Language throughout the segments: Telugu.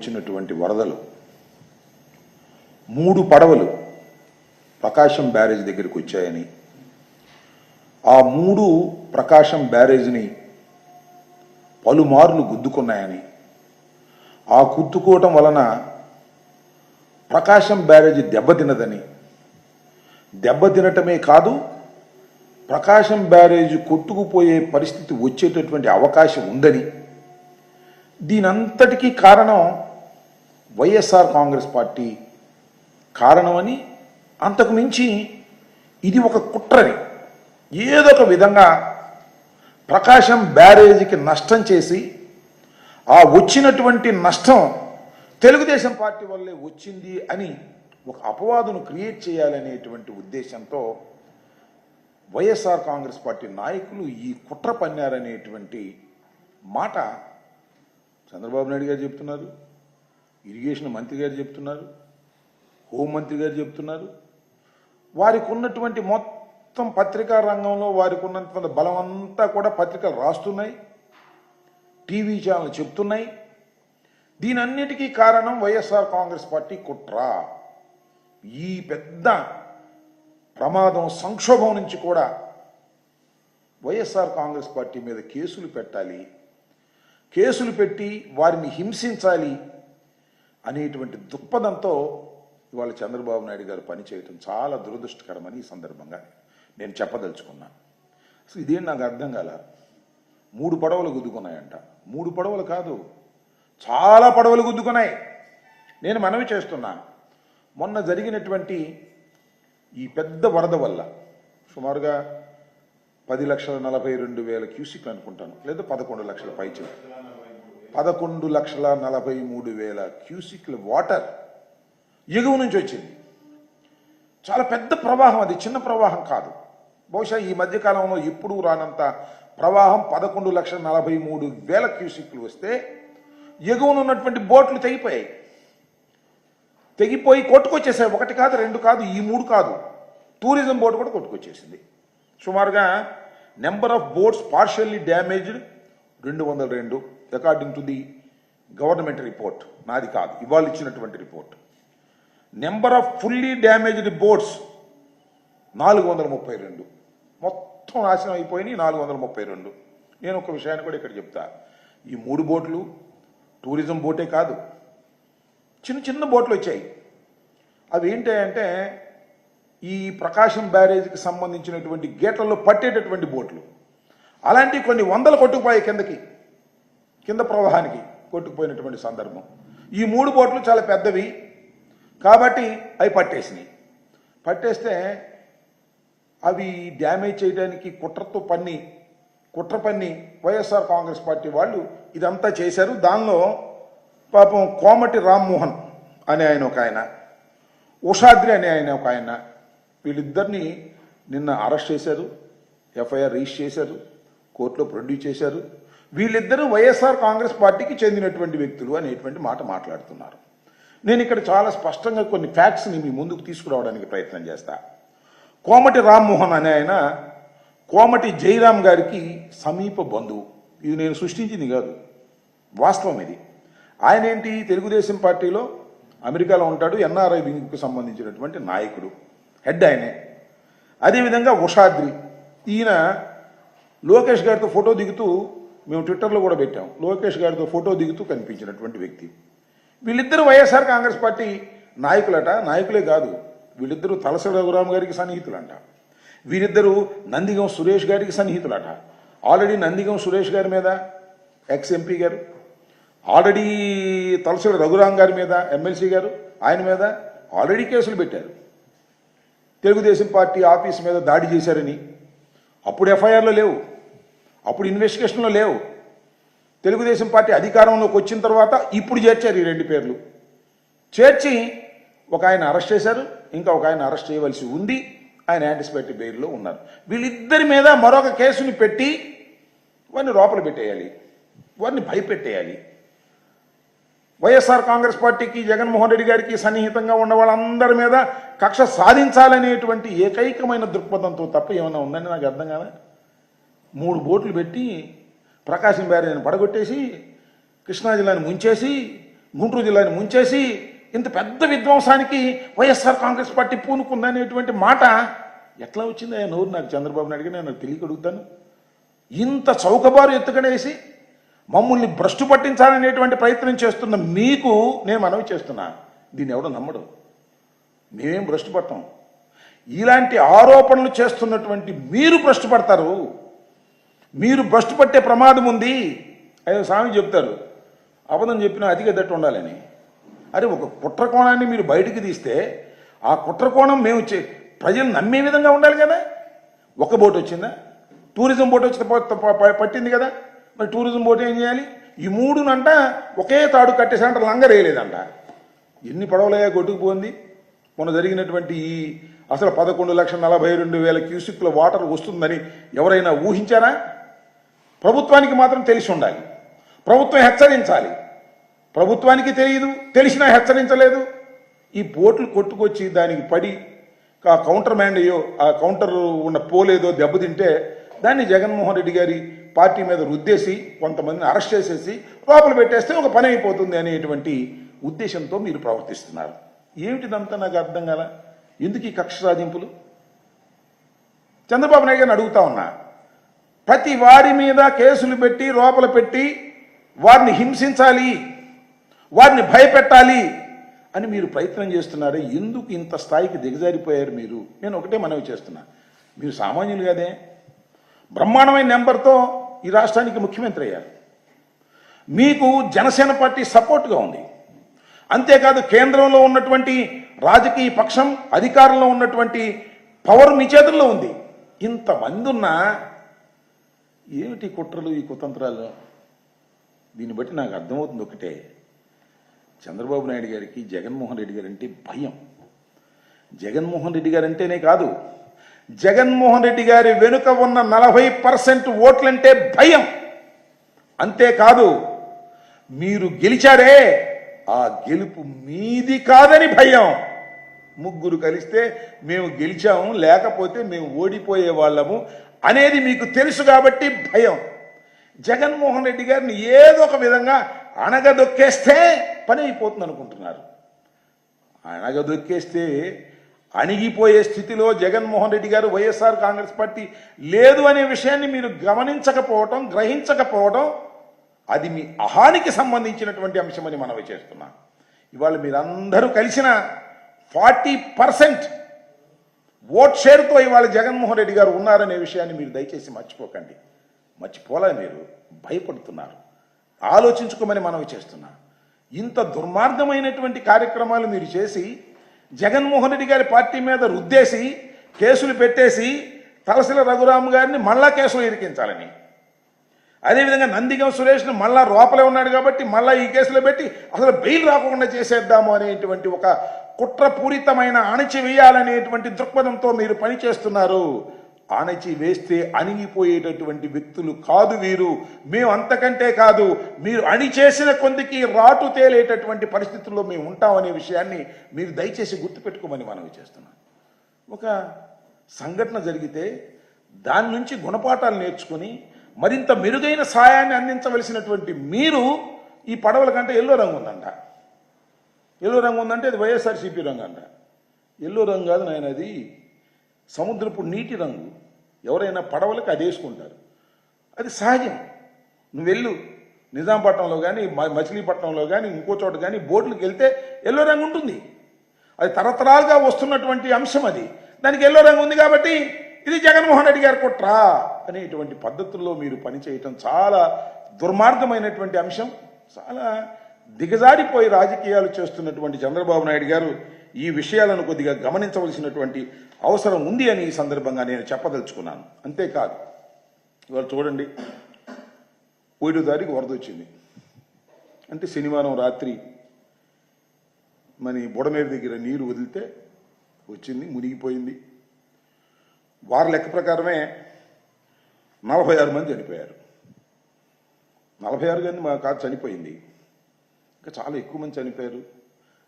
వచ్చినటువంటి వరదలు 3 పడవలు ప్రకాశం బ్యారేజ్ దగ్గరికి వచ్చాయని, ఆ 3 ప్రకాశం బ్యారేజ్ని పలుమార్లు గుద్దుకున్నాయని, ఆ గుద్దుకోవటం వలన ప్రకాశం బ్యారేజ్ దెబ్బతినదని, దెబ్బతినటమే కాదు ప్రకాశం బ్యారేజ్ కొట్టుకుపోయే పరిస్థితి వచ్చేటటువంటి అవకాశం ఉందని, దీనంతటికీ కారణం వైఎస్ఆర్ కాంగ్రెస్ పార్టీ కారణమని, అంతకు మించి ఇది ఒక కుట్రని, ఏదో ఒక విధంగా ప్రకాశం బ్యారేజీకి నష్టం చేసి ఆ వచ్చినటువంటి నష్టం తెలుగుదేశం పార్టీ వల్లే వచ్చింది అని ఒక అపవాదును క్రియేట్ చేయాలనేటువంటి ఉద్దేశంతో వైఎస్ఆర్ కాంగ్రెస్ పార్టీ నాయకులు ఈ కుట్ర పన్నారనేటువంటి మాట చంద్రబాబు నాయుడు గారు చెప్తున్నారు, ఇరిగేషన్ మంత్రి గారు చెప్తున్నారు, హోంమంత్రి గారు చెప్తున్నారు. వారికి ఉన్నటువంటి మొత్తం పత్రికా రంగంలో వారికి ఉన్నటువంటి బలం అంతా కూడా పత్రికలు రాస్తున్నాయి, టీవీ ఛానల్ చెప్తున్నాయి. దీనన్నిటికీ కారణం వైఎస్ఆర్ కాంగ్రెస్ పార్టీ కుట్ర. ఈ పెద్ద ప్రమాదం సంక్షోభం నుంచి కూడా వైఎస్ఆర్ కాంగ్రెస్ పార్టీ మీద కేసులు పెట్టాలి, కేసులు పెట్టి వారిని హింసించాలి అనేటువంటి దృక్పథంతో ఇవాళ చంద్రబాబు నాయుడు గారు పనిచేయటం చాలా దురదృష్టకరమని ఈ సందర్భంగా నేను చెప్పదలుచుకున్నాను. అసలు ఇదేం నాకు అర్థం కాల. 3 పడవలు గుద్దుకున్నాయంట. 3 పడవలు కాదు, చాలా పడవలు గుద్దుకున్నాయి. నేను మనవి చేస్తున్నా, మొన్న జరిగినటువంటి ఈ పెద్ద వరద వల్ల సుమారుగా 10,42,000 క్యూసిక్లు అనుకుంటాను, లేదా 11 లక్షల పైచి 11,43,000 క్యూసిక్ల వాటర్ ఎగువ నుంచి వచ్చింది. చాలా పెద్ద ప్రవాహం, అది చిన్న ప్రవాహం కాదు. బహుశా ఈ మధ్యకాలంలో ఎప్పుడూ రానంత ప్రవాహం 11,43,000 క్యూసిక్లు వస్తే ఎగువన ఉన్నటువంటి బోట్లు తెగిపోయి కొట్టుకొచ్చేసాయి. 1 కాదు, 2 కాదు, ఈ 3 కాదు, టూరిజం బోట్ కూడా కొట్టుకొచ్చేసింది. సుమారుగా number of boats partially damaged 202 according to the government report. నాది కాదు, ఇవాళ ఇచ్చినటువంటి report. Number of fully damaged boats 432, మొత్తం నాశనం అయిపోయినాయి 432. నేను ఒక విషయాన్ని కూడా ఇక్కడ చెప్తా. ఈ 3 బోట్లు టూరిజం బోటే కాదు, చిన్న చిన్న బోట్లు వచ్చాయి. అవి ఏంటంటే ఈ ప్రకాశం బ్యారేజ్కి సంబంధించినటువంటి గేట్లలో పట్టేటటువంటి బోట్లు. అలాంటివి కొన్ని వందలు కొట్టుకుపోయాయి కింద ప్రవాహానికి కొట్టుకుపోయినటువంటి సందర్భం. ఈ 3 బోట్లు చాలా పెద్దవి కాబట్టి అవి పట్టేస్తే అవి డ్యామేజ్ చేయడానికి కుట్ర పన్ని వైఎస్ఆర్ కాంగ్రెస్ పార్టీ వాళ్ళు ఇదంతా చేశారు. దానిలో పాపం కోమటి రామ్మోహన్ అనే ఆయన ఒక ఆయన, ఉషాద్రి అనే ఆయన ఒక ఆయన, వీళ్ళిద్దరిని నిన్న అరెస్ట్ చేశారు, ఎఫ్ఐఆర్ రిజిస్టర్ చేశారు, కోర్టులో ప్రొడ్యూస్ చేశారు. వీళ్ళిద్దరూ వైఎస్ఆర్ కాంగ్రెస్ పార్టీకి చెందినటువంటి వ్యక్తులు అనేటువంటి మాట మాట్లాడుతున్నారు. నేను ఇక్కడ చాలా స్పష్టంగా కొన్ని ఫ్యాక్ట్స్ని మీ ముందుకు తీసుకురావడానికి ప్రయత్నం చేస్తా. కోమటి రామ్మోహన్ అనే ఆయన కోమటి జయరామ్ గారికి సమీప బంధువు. ఇది నేను సృష్టించింది కాదు, వాస్తవం ఇది. ఆయన ఏంటి, తెలుగుదేశం పార్టీలో అమెరికాలో ఉంటాడు, ఎన్ఆర్ఐ వింగ్కు సంబంధించినటువంటి నాయకుడు, హెడ్ ఆయనే. అదేవిధంగా ఉషాద్రి, ఈయన లోకేష్ గారితో ఫోటో దిగుతూ, మేము ట్విట్టర్లో కూడా పెట్టాం, లోకేష్ గారితో ఫోటో దిగుతూ కనిపించినటువంటి వ్యక్తి. వీళ్ళిద్దరూ వైఎస్ఆర్ కాంగ్రెస్ పార్టీ నాయకులట. నాయకులే కాదు, వీళ్ళిద్దరూ తలసాని రఘురామ్ గారికి సన్నిహితులంట. వీరిద్దరూ నందిగం సురేష్ గారికి సన్నిహితులట. ఆల్రెడీ నందిగం సురేష్ గారి మీద ఎక్స్ ఎంపీ గారు, ఆల్రెడీ తలసాని రఘురామ్ గారి మీద ఎమ్మెల్సీ గారు, ఆయన మీద ఆల్రెడీ కేసులు పెట్టారు. తెలుగుదేశం పార్టీ ఆఫీస్ మీద దాడి చేశారని అప్పుడు ఎఫ్ఐఆర్లో లేవు, అప్పుడు ఇన్వెస్టిగేషన్లో లేవు. తెలుగుదేశం పార్టీ అధికారంలోకి వచ్చిన తర్వాత ఇప్పుడు చేర్చారు ఈ 2 పేర్లు. చేర్చి ఒక ఆయన అరెస్ట్ చేశారు, ఇంకా ఒక ఆయన అరెస్ట్ చేయవలసి ఉంది, ఆయన యాంటిసిపేటరీ బెయిల్లో ఉన్నారు. వీళ్ళిద్దరి మీద మరొక కేసుని పెట్టి వారిని లోపల పెట్టేయాలి, వారిని భయపెట్టేయాలి. వైఎస్ఆర్ కాంగ్రెస్ పార్టీకి, జగన్మోహన్ రెడ్డి గారికి సన్నిహితంగా ఉన్న వాళ్ళందరి మీద కక్ష సాధించాలనేటువంటి ఏకైకమైన దృక్పథంతో తప్ప ఏమైనా ఉందని నాకు అర్థం కాదా. 3 బోట్లు పెట్టి ప్రకాశం బ్యారేజ్ని పడగొట్టేసి కృష్ణా జిల్లాని ముంచేసి గుంటూరు జిల్లాని ముంచేసి ఇంత పెద్ద విధ్వంసానికి వైఎస్ఆర్ కాంగ్రెస్ పార్టీ పూనుకుందనేటువంటి మాట ఎట్లా వచ్చింది ఆ నోరు నాకు చంద్రబాబు నాయుడు నేను తెలియక అడుగుతాను. ఇంత చౌకబారు ఎత్తుకనేసి మమ్మల్ని భ్రష్టు పట్టించాలనేటువంటి ప్రయత్నం చేస్తున్న మీకు నేను మనవి చేస్తున్నా, దీన్ని ఎవడో నమ్మడు. మేమేం భ్రష్టు పడతాం. ఇలాంటి ఆరోపణలు చేస్తున్నటువంటి మీరు భ్రష్టు పడతారు. మీరు భ్రష్టు పట్టే ప్రమాదం ఉంది. అయ్యో స్వామి చెప్తారు అబద్ధం చెప్పినా అతిగా దట్టు ఉండాలని. అరే ఒక కుట్ర కోణాన్ని మీరు బయటికి తీస్తే ఆ కుట్ర కోణం మేము ప్రజలు నమ్మే విధంగా ఉండాలి కదా. ఒక బోట్ వచ్చిందా? టూరిజం బోట్ వచ్చి పట్టింది కదా. మరి టూరిజం బోట్ ఏం చేయాలి? ఈ మూడునంట ఒకే తాడు కట్టేసంట లంగర్ వేయలేదంట. ఎన్ని పడవలయ్యా కొట్టుకుపోయింది. మొన్న జరిగినటువంటి ఈ అసలు 11,42,000 క్యూసిక్ల వాటర్ వస్తుందని ఎవరైనా ఊహించారా? ప్రభుత్వానికి మాత్రం తెలిసి ఉండాలి. ప్రభుత్వం హెచ్చరించాలి. ప్రభుత్వానికి తెలియదు, తెలిసినా హెచ్చరించలేదు. ఈ బోట్లు కొట్టుకొచ్చి దానికి పడి ఆ కౌంటర్ మ్యాన్ అయ్యో ఆ కౌంటర్ ఉన్న పోలేదో దెబ్బతింటే దాన్ని జగన్మోహన్ రెడ్డి గారి పార్టీ మీద రుద్దేసి కొంతమందిని అరెస్ట్ చేసేసి లోపల పెట్టేస్తే ఒక పని అయిపోతుంది అనేటువంటి ఉద్దేశంతో మీరు ప్రవర్తిస్తున్నారు. ఏమిటిదంతా నాకు అర్థం కాల. ఎందుకు ఈ కక్ష సాధింపులు? చంద్రబాబు నాయుడు గారిని అడుగుతా ఉన్నా, ప్రతి వారి మీద కేసులు పెట్టి లోపల పెట్టి వారిని హింసించాలి, వారిని భయపెట్టాలి అని మీరు ప్రయత్నం చేస్తున్నారే, ఎందుకు ఇంత స్థాయికి దిగజారిపోయారు మీరు? నేను ఒకటే మనవి చేస్తున్నా, మీరు సామాన్యులు కదే. బ్రహ్మాండమైన నెంబర్తో ఈ రాష్ట్రానికి ముఖ్యమంత్రి అయ్యారు. మీకు జనసేన పార్టీ సపోర్ట్గా ఉంది. అంతేకాదు కేంద్రంలో ఉన్నటువంటి రాజకీయ పక్షం, అధికారంలో ఉన్నటువంటి పవర్ మీ చేతుల్లో ఉంది. ఇంతమంది ఉన్నా ఏమిటి కుట్రలు, ఈ కుతంత్రాలు? దీన్ని బట్టి నాకు అర్థమవుతుంది ఒకటే, చంద్రబాబు నాయుడు గారికి జగన్మోహన్ రెడ్డి గారు అంటే భయం. జగన్మోహన్ రెడ్డి గారు అంటేనే కాదు, జగన్మోహన్ రెడ్డి గారి వెనుక ఉన్న 40% ఓట్లంటే భయం. అంతేకాదు మీరు గెలిచారే, ఆ గెలుపు మీది కాదని భయం. ముగ్గురు కలిస్తే మేము గెలిచాము, లేకపోతే మేము ఓడిపోయే వాళ్ళము అనేది మీకు తెలుసు కాబట్టి భయం. జగన్మోహన్ రెడ్డి గారిని ఏదో ఒక విధంగా అణగదొక్కేస్తే పని అయిపోతుంది అనుకుంటున్నారు. అణగదొక్కేస్తే అణిగిపోయే స్థితిలో జగన్మోహన్ రెడ్డి గారు, వైఎస్ఆర్ కాంగ్రెస్ పార్టీ లేదు అనే విషయాన్ని మీరు గమనించకపోవటం, గ్రహించకపోవడం, అది మీ అహానికి సంబంధించినటువంటి అంశమని మనవి చేస్తున్నాం. ఇవాళ మీరందరూ కలిసిన 40% ఓట్ షేర్తో ఇవాళ జగన్మోహన్ రెడ్డి గారు ఉన్నారనే విషయాన్ని మీరు దయచేసి మర్చిపోకండి. మర్చిపోలే, మీరు భయపడుతున్నారు. ఆలోచించుకోమని మనవి చేస్తున్నా. ఇంత దుర్మార్గమైనటువంటి కార్యక్రమాలు మీరు చేసి జగన్మోహన్ రెడ్డి గారి పార్టీ మీద రుద్దేసి కేసులు పెట్టేసి తలసిల రఘురామ్ గారిని మళ్ళా కేసులు ఇరికించాలని, అదేవిధంగా నందిగం సురేష్ను మళ్ళా లోపలే ఉన్నాడు కాబట్టి మళ్ళా ఈ కేసులో పెట్టి అసలు బెయిల్ రాకుండా చేసేద్దాము అనేటువంటి ఒక కుట్రపూరితమైన అణచివేయాలనేటువంటి దృక్పథంతో మీరు పనిచేస్తున్నారు. అణచి వేస్తే అణిగిపోయేటటువంటి వ్యక్తులు కాదు వీరు. మేము అంతకంటే కాదు, మీరు అణిచేసిన కొందికి రాటు తేలేటటువంటి పరిస్థితుల్లో మేము ఉంటామనే విషయాన్ని మీరు దయచేసి గుర్తుపెట్టుకోమని మనవి చేస్తున్నాం. ఒక సంఘటన జరిగితే దాని నుంచి గుణపాఠాలు నేర్చుకుని మరింత మెరుగైన సాయాన్ని అందించవలసినటువంటి మీరు ఈ పడవల కంటే ఎల్లో రంగు ఉందంట. ఎల్లో రంగు ఉందంటే అది వైఎస్ఆర్సీపీ రంగు అంట. ఎల్లో రంగు కాదు నాయన, అది సముద్రపు నీటి రంగు. ఎవరైనా పడవలకు అది వేసుకుంటారు, అది సహజం. నువ్వు వెళ్ళు నిజాంపట్నంలో కానీ మచిలీపట్నంలో కానీ ఇంకో చోట కానీ బోట్లకు వెళ్తే ఎల్లో రంగు ఉంటుంది. అది తరతరాలుగా వస్తున్నటువంటి అంశం. అది దానికి ఎల్లో రంగు ఉంది కాబట్టి ఇది జగన్మోహన్ రెడ్డి గారు కుట్రా అనేటువంటి పద్ధతుల్లో మీరు పనిచేయటం చాలా దుర్మార్గమైనటువంటి అంశం. చాలా దిగజారిపోయి రాజకీయాలు చేస్తున్నటువంటి చంద్రబాబు నాయుడు గారు ఈ విషయాలను కొద్దిగా గమనించవలసినటువంటి అవసరం ఉంది అని ఈ సందర్భంగా నేను చెప్పదలుచుకున్నాను. అంతేకాదు ఇవాళ చూడండి, 1వ తారీఖు వరద వచ్చింది అంటే శనివారం రాత్రి మన బుడమేరు దగ్గర నీరు వదిలితే వచ్చింది, మునిగిపోయింది. వారి లెక్క ప్రకారమే 46 మంది చనిపోయారు. 46 మంది మా కాదు చనిపోయింది, ఇంకా చాలా ఎక్కువ మంది చనిపోయారు,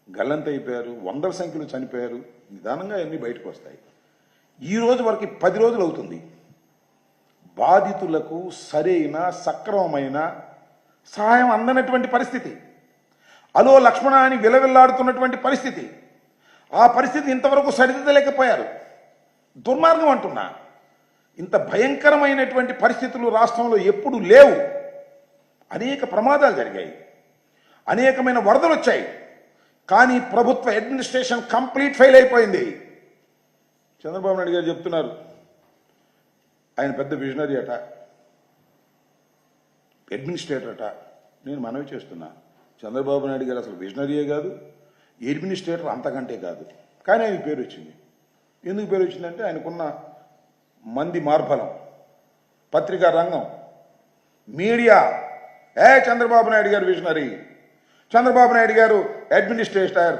గల్లంత అయిపోయారు, వందల సంఖ్యలో చనిపోయారు. నిదానంగా అన్నీ బయటకు వస్తాయి. ఈ రోజు వరకు 10 రోజులు అవుతుంది. బాధితులకు సరైన సక్రమమైన సహాయం అందనటువంటి పరిస్థితి. అలో లక్ష్మణ అని విలవిల్లాడుతున్నటువంటి పరిస్థితి. ఆ పరిస్థితి ఇంతవరకు సరిదిద్దలేకపోయారు. దుర్మార్గం అంటున్నా. ఇంత భయంకరమైనటువంటి పరిస్థితులు రాష్ట్రంలో ఎప్పుడు లేవు. అనేక ప్రమాదాలు జరిగాయి, అనేకమైన వరదలు వచ్చాయి, కానీ ప్రభుత్వ అడ్మినిస్ట్రేషన్ కంప్లీట్ ఫెయిల్ అయిపోయింది. చంద్రబాబు నాయుడు గారు చెప్తున్నారు ఆయన పెద్ద విజనరీ అట, అడ్మినిస్ట్రేటర్ అట. నేను మనవి చేస్తున్నా, చంద్రబాబు నాయుడు గారు అసలు విజనరీయే కాదు, అడ్మినిస్ట్రేటర్ అంతకంటే కాదు. కానీ ఆయన పేరు వచ్చింది. ఎందుకు పేరు వచ్చిందంటే ఆయనకున్న మంది మార్బలం, పత్రికా రంగం, మీడియా. చంద్రబాబు నాయుడు గారు విజనరీ, చంద్రబాబు నాయుడు గారు అడ్మినిస్ట్రేటర్.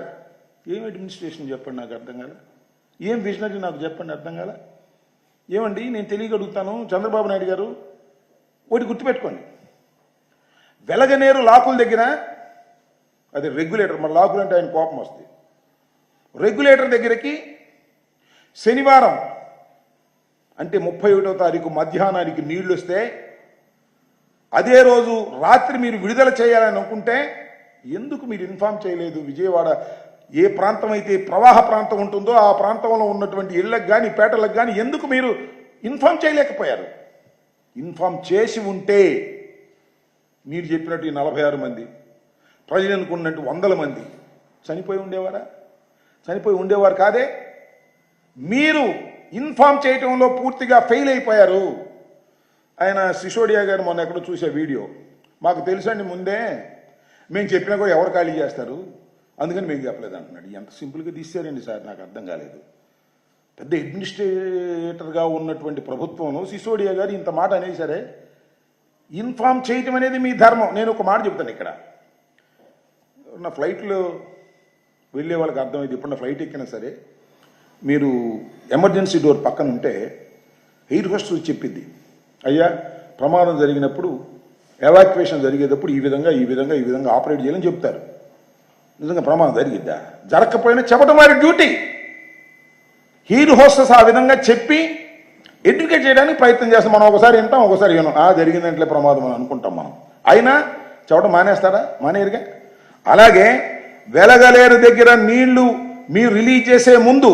ఏం అడ్మినిస్ట్రేషన్ చెప్పండి, నాకు అర్థం కాలే. ఏం విజనరీ నాకు చెప్పండి, అర్థం కాలే. ఏమండి నేను తెలియగలుగుతాను. చంద్రబాబు నాయుడు గారు ఒకటి గుర్తుపెట్టుకోండి, వెలగనేరు లాకుల దగ్గర, అది రెగ్యులేటర్, మన లాకులు అంటే ఆయన కోపం వస్తుంది. రెగ్యులేటర్ దగ్గరికి శనివారం అంటే 31వ తారీఖు మధ్యాహ్నానికి నీళ్లు వస్తే అదే రోజు రాత్రి మీరు విడుదల చేయాలని అనుకుంటే ఎందుకు మీరు ఇన్ఫార్మ్ చేయలేదు? విజయవాడ ఏ ప్రాంతం అయితే ప్రవాహ ప్రాంతం ఉంటుందో ఆ ప్రాంతంలో ఉన్నటువంటి ఇళ్లకు కానీ పేటలకు కానీ ఎందుకు మీరు ఇన్ఫార్మ్ చేయలేకపోయారు? ఇన్ఫార్మ్ చేసి ఉంటే మీరు చెప్పినట్టు ఈ 46 మంది, ప్రజలు అనుకున్నట్టు 100 మంది చనిపోయి ఉండేవారా? చనిపోయి ఉండేవారు కాదే. మీరు ఇన్ఫార్మ్ చేయటంలో పూర్తిగా ఫెయిల్ అయిపోయారు. ఆయన సిసోడియా గారు మొన్న ఎక్కడో చూసే వీడియో, మాకు తెలుసండి ముందే, మేము చెప్పినా కూడా ఎవరు ఖాళీ చేస్తారు, అందుకని మేము చెప్పలేదు అంటున్నాడు. ఎంత సింపుల్గా తీసారండి సార్, నాకు అర్థం కాలేదు. పెద్ద అడ్మినిస్ట్రేటర్గా ఉన్నటువంటి ప్రభుత్వంలో సిసోడియా గారు ఇంత మాట అనేది సరే, ఇన్ఫార్మ్ చేయటం అనేది మీ ధర్మం. నేను ఒక మాట చెప్తాను ఇక్కడ, నా ఫ్లైట్లో వెళ్ళే వాళ్ళకి అర్థమైంది. ఇప్పుడు నా ఫ్లైట్ ఎక్కినా సరే మీరు ఎమర్జెన్సీ డోర్ పక్కన ఉంటే ఎయిర్ హోస్టెస్ చెప్పింది, అయ్యా ప్రమాదం జరిగినప్పుడు ఎవాక్యువేషన్ జరిగేటప్పుడు ఈ విధంగా ఆపరేట్ చేయాలని చెప్తారు. నిజంగా ప్రమాదం జరిగిద్దా? జరగకపోయినా చెప్పడం వారి డ్యూటీ. ఎయిర్ హోస్టెస్ ఆ విధంగా చెప్పి ఎడ్యుకేట్ చేయడానికి ప్రయత్నం చేస్తాం. మనం ఒకసారి వింటాం, ఒకసారి వినం. జరిగిందంటే ప్రమాదం అని అనుకుంటాం మనం. అయినా చెప్పడం మానేస్తారా? మానేరుగా. అలాగే వెలగలేరు దగ్గర నీళ్లు మీరు రిలీజ్ చేసే ముందు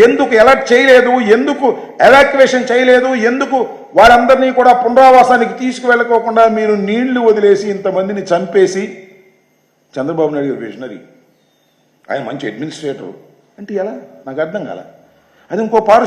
ఎందుకు అలర్ట్ చేయలేదు, ఎందుకు ఎవాక్యువేషన్ చేయలేదు, ఎందుకు వారందరినీ కూడా పునరావాసానికి తీసుకువెళ్ళకోకుండా మీరు నీళ్లు వదిలేసి ఇంతమందిని చంపేసి, చంద్రబాబు నాయుడు గారు విజనరీ, ఆయన మంచి అడ్మినిస్ట్రేటర్ అంటే ఎలా? నాకు అర్థం కాల. అది ఇంకో పారు